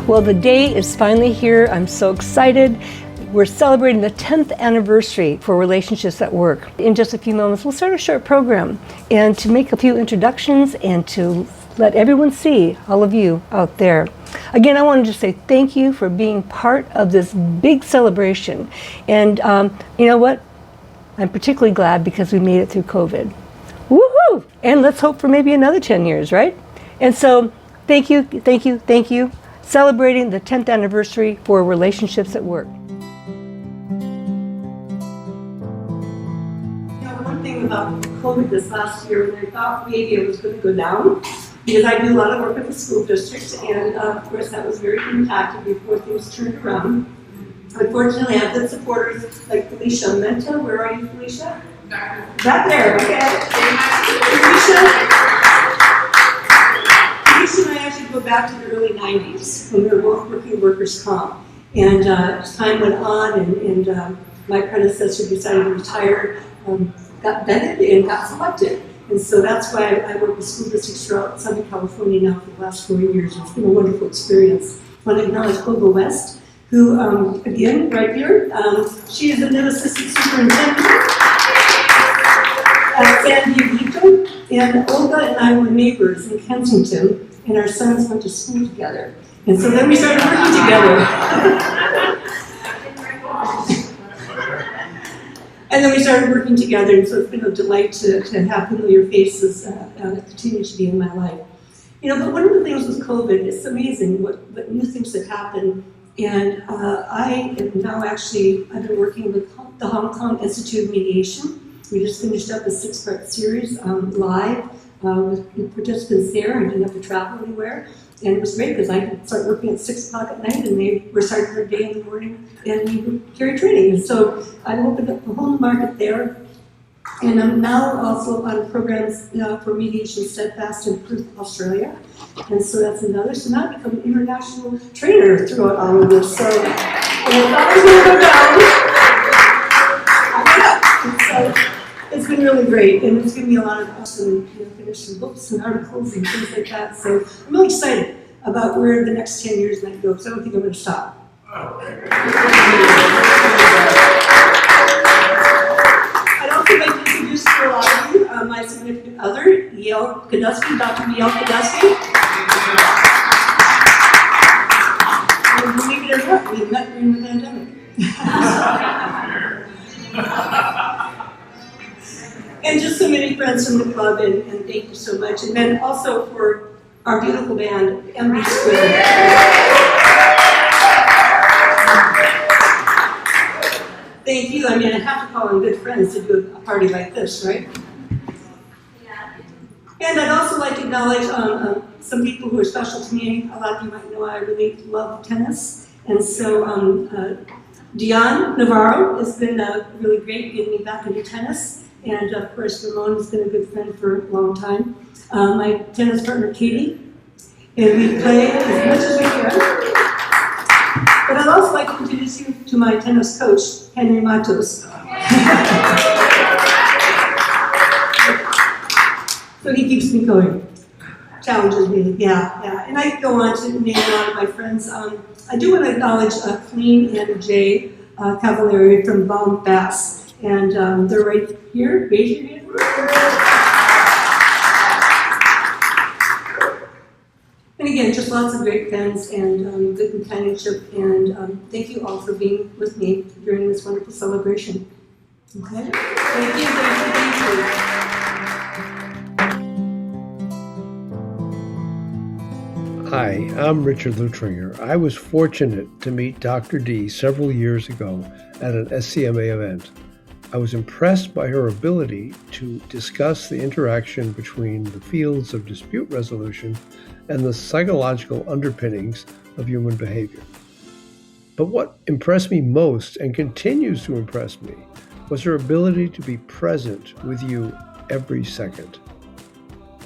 Well, the day is finally here. I'm so excited. We're celebrating the 10th anniversary for Relationships at Work. In just a few moments, we'll start a short program and to make a few introductions and to let everyone see all of you out there. Again, I wanted to say thank you for being part of this big celebration. And you know what? I'm particularly glad because we made it through COVID. Woohoo! And let's hope for maybe another 10 years, right? And so thank you, thank you, thank you. Celebrating the 10th anniversary for Relationships at Work. One thing about COVID this last year, I thought maybe it was going to go down because I do a lot of work with the school district, and of course that was very impacted before things turned around. Unfortunately, I have good supporters like Felicia Menta. Where are you, Felicia? Back there, okay. Felicia and I actually go back to the early 90s when we were both working workers' comp. And as time went on and my predecessor decided to retire, got vetted and got selected. And so that's why I work with school districts throughout Southern California now for the last 4 years. It's been a wonderful experience. I want to acknowledge Olga West, who, again, right here, she is the new assistant superintendent at San Diego. And Olga and I were neighbors in Kensington, and our sons went to school together. And so then we started working together. And then we started working together, and so it's been a delight to have familiar faces continue to be in my life. You know, but one of the things with COVID, it's amazing what new things have happened. And I am now I've been working with the Hong Kong Institute of Mediation. We just finished up a 6-part series live with participants there. I didn't have to travel anywhere. And it was great because I could start working at 6 o'clock at night and they were starting their day in the morning and we would carry training. And so I opened up a whole new market there. And I'm now also on programs for mediation steadfast in Perth, Australia. And so that's another. So now I've become an international trainer throughout all of this. So and I was going to go down. I went up. So it's been really great. And it's given me a lot of awesome, finish some books and articles and things like that. So I'm really excited about where the next 10 years might go, because I don't think I'm going to stop. I'd also like to introduce to a lot of you my significant other, Yale Kadusky, Dr. Yale Kadusky. And believe it or not, we met during the pandemic. And just so many friends from the club, and thank you so much. And then also for our beautiful band, MB Square. Thank you. I mean, I have to call on good friends to do a party like this, right? Yeah. And I'd also like to acknowledge some people who are special to me. A lot of you might know I really love tennis. And so Dion Navarro has been really great getting me back into tennis. And of course, Ramon has been a good friend for a long time. My tennis partner, Katie. And we play as much as we can. But I'd also like to introduce you to my tennis coach, Henry Matos. So he keeps me going, challenges me, yeah. And I could go on to name a lot of my friends. I do want to acknowledge Colleen and Jay Cavalieri from Baum Bass. And they're right here, raise your hand. And again, just lots of great friends and good companionship, and thank you all for being with me during this wonderful celebration. Okay? Thank you. Hi, I'm Richard Lutringer. I was fortunate to meet Dr. D several years ago at an SCMA event. I was impressed by her ability to discuss the interaction between the fields of dispute resolution and the psychological underpinnings of human behavior. But what impressed me most and continues to impress me was her ability to be present with you every second.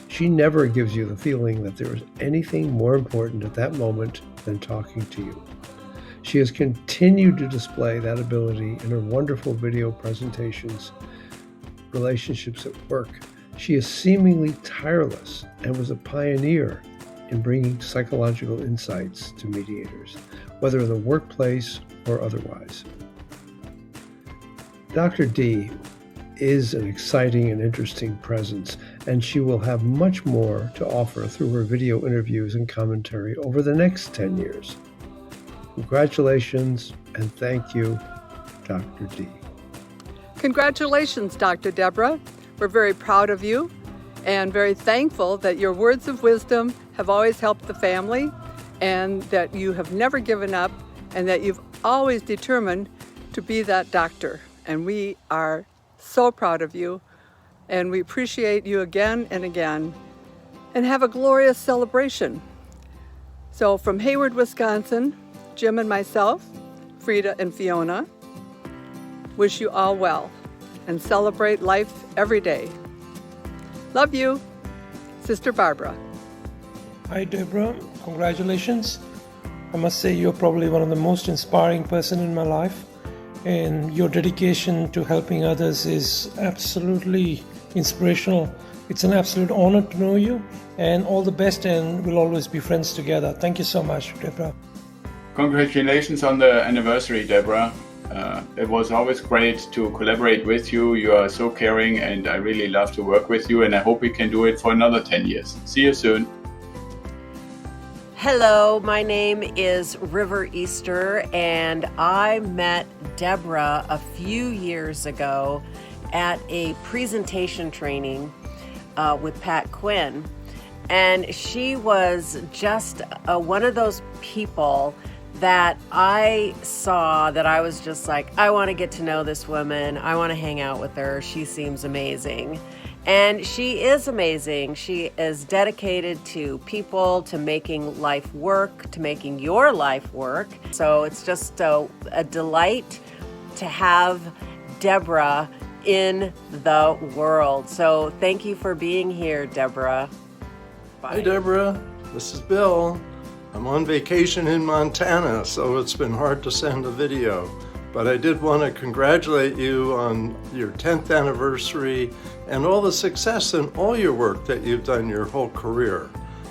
She never gives you the feeling that there is anything more important at that moment than talking to you. She has continued to display that ability in her wonderful video presentations, Relationships at Work. She is seemingly tireless and was a pioneer in bringing psychological insights to mediators, whether in the workplace or otherwise. Dr. D is an exciting and interesting presence, and she will have much more to offer through her video interviews and commentary over the next 10 years. Congratulations and thank you, Dr. D. Congratulations, Dr. Debra. We're very proud of you and very thankful that your words of wisdom have always helped the family and that you have never given up and that you've always determined to be that doctor. And we are so proud of you and we appreciate you again and again, and have a glorious celebration. So from Hayward, Wisconsin, Jim and myself, Frida and Fiona, wish you all well and celebrate life every day. Love you, Sister Barbara. Hi Debra, congratulations. I must say you're probably one of the most inspiring person in my life, and your dedication to helping others is absolutely inspirational. It's an absolute honor to know you, and all the best, and we'll always be friends together. Thank you so much, Debra. Congratulations on the anniversary, Debra. It was always great to collaborate with you. You are so caring and I really love to work with you, and I hope we can do it for another 10 years. See you soon. Hello, my name is River Easter, and I met Debra a few years ago at a presentation training with Pat Quinn. And she was just one of those people that I saw that I was just like, I want to get to know this woman. I want to hang out with her. She seems amazing. And she is amazing. She is dedicated to people, to making life work, to making your life work. So it's just a delight to have Debra in the world. So thank you for being here, Debra. Bye. Hi, Debra. This is Bill. I'm on vacation in Montana, so it's been hard to send a video. But I did want to congratulate you on your 10th anniversary and all the success in all your work that you've done your whole career.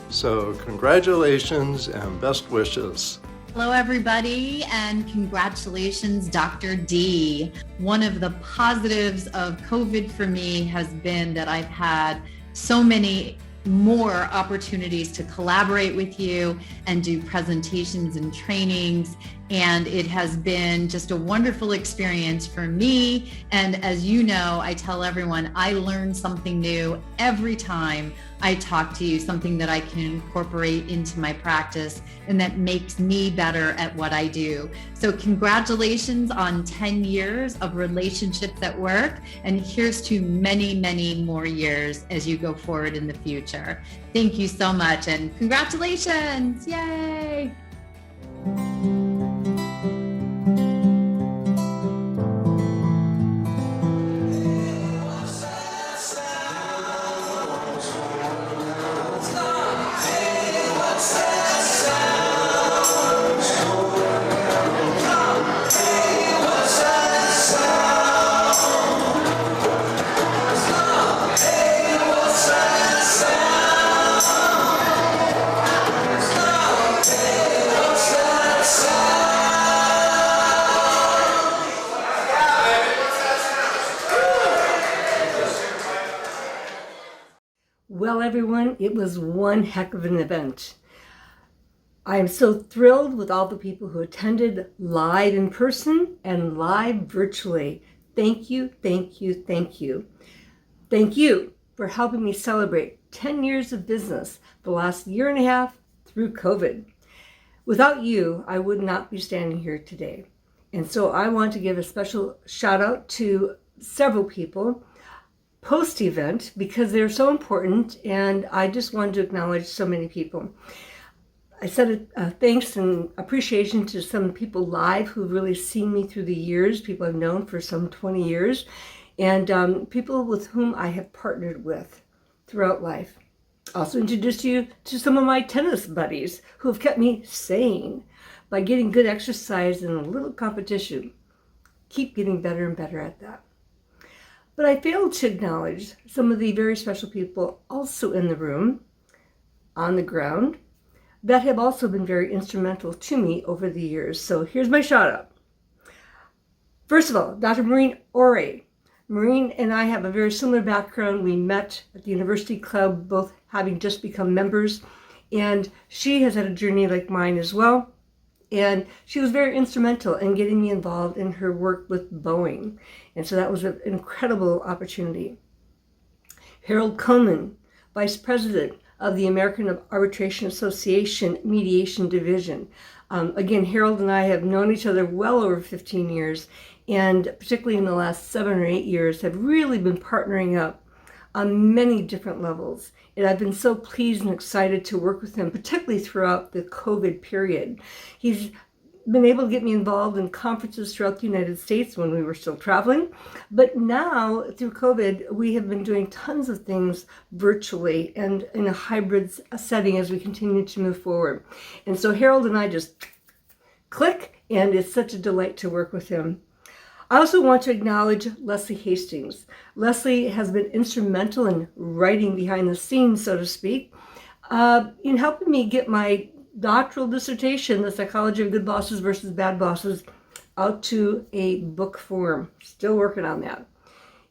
So congratulations and best wishes. Hello, everybody, and congratulations, Dr. D. One of the positives of COVID for me has been that I've had so many more opportunities to collaborate with you and do presentations and trainings. And it has been just a wonderful experience for me. And as you know, I tell everyone I learn something new every time I talk to you, something that I can incorporate into my practice and that makes me better at what I do. So congratulations on 10 years of relationships at work. And here's to many, many more years as you go forward in the future. Thank you so much and congratulations. Yay. Well, everyone, it was one heck of an event. I am so thrilled with all the people who attended live in person and live virtually. Thank you, thank you, thank you. Thank you for helping me celebrate 10 years of business, the last year and a half through COVID. Without you, I would not be standing here today. And so I want to give a special shout out to several people post-event because they're so important, and I just wanted to acknowledge so many people. I said thanks and appreciation to some people live who've really seen me through the years, people I've known for some 20 years, and people with whom I have partnered with throughout life. Also introduced you to some of my tennis buddies who have kept me sane by getting good exercise and a little competition. Keep getting better and better at that. But I failed to acknowledge some of the very special people also in the room, on the ground, that have also been very instrumental to me over the years. So here's my shout out. First of all, Dr. Maureen Ore. Maureen and I have a very similar background. We met at the University Club, both having just become members, and she has had a journey like mine as well. And she was very instrumental in getting me involved in her work with Boeing. And so that was an incredible opportunity. Harold Coleman, Vice President of the American Arbitration Association Mediation Division. Again, Harold and I have known each other well over 15 years, and particularly in the last 7 or 8 years have really been partnering up on many different levels. And I've been so pleased and excited to work with him, particularly throughout the COVID period. He's been able to get me involved in conferences throughout the United States when we were still traveling. But now, through COVID, we have been doing tons of things virtually and in a hybrid setting as we continue to move forward. And so Harold and I just click, and it's such a delight to work with him. I also want to acknowledge Leslie Hastings. Leslie has been instrumental in writing behind the scenes, so to speak, in helping me get my doctoral dissertation, The Psychology of Good Bosses versus Bad Bosses, out to a book form. Still working on that.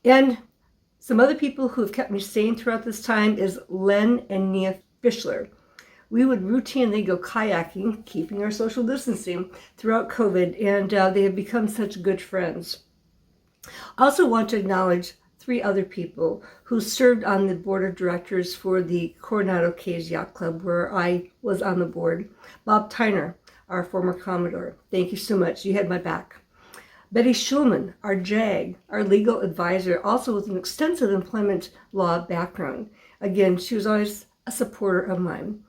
And some other people who have kept me sane throughout this time is Len and Nia Fischler. We would routinely go kayaking, keeping our social distancing throughout COVID, and they have become such good friends. I also want to acknowledge 3 other people who served on the board of directors for the Coronado Cays Yacht Club, where I was on the board. Bob Tyner, our former Commodore. Thank you so much. You had my back. Betty Schulman, our JAG, our legal advisor, also with an extensive employment law background. Again, she was always a supporter of mine.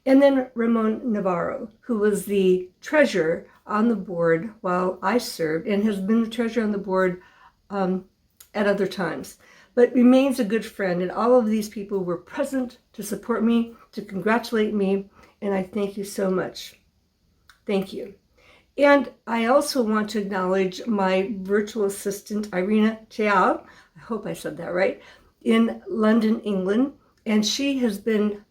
And then Ramon Navarro, who was the treasurer on the board while I served and has been the treasurer on the board at other times, but remains a good friend. And all of these people were present to support me, to congratulate me, and I thank you so much. Thank you. And I also want to acknowledge my virtual assistant, Irina Cheal, I hope I said that right, in London, England, and she has been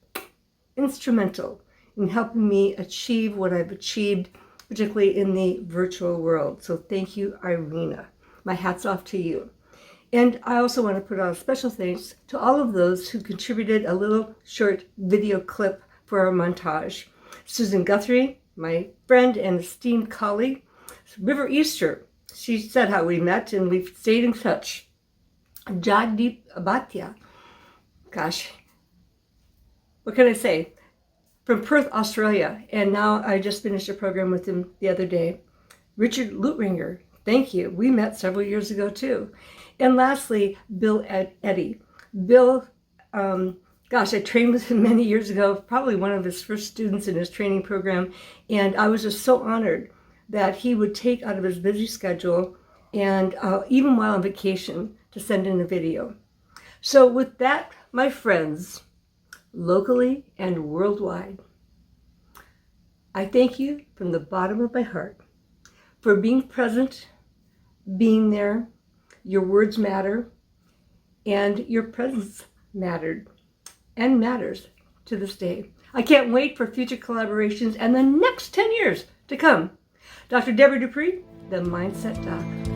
instrumental in helping me achieve what I've achieved, particularly in the virtual world. So thank you, Irina. My hat's off to you. And I also want to put out a special thanks to all of those who contributed a little short video clip for our montage. Susan Guthrie, my friend and esteemed colleague. River Easter, she said how we met and we've stayed in touch. Jagdeep Bhatia, gosh, what can I say? From Perth, Australia, and now I just finished a program with him the other day. Richard Lutringer, thank you. We met several years ago too. And lastly, Bill Eddy. Bill, I trained with him many years ago, probably one of his first students in his training program, and I was just so honored that he would take out of his busy schedule and even while on vacation to send in a video. So with that, my friends, locally and worldwide, I thank you from the bottom of my heart for being present, being there. Your words matter, and your presence mattered and matters to this day. I can't wait for future collaborations and the next 10 years to come. Dr. Debra Dupree, the Mindset Doc.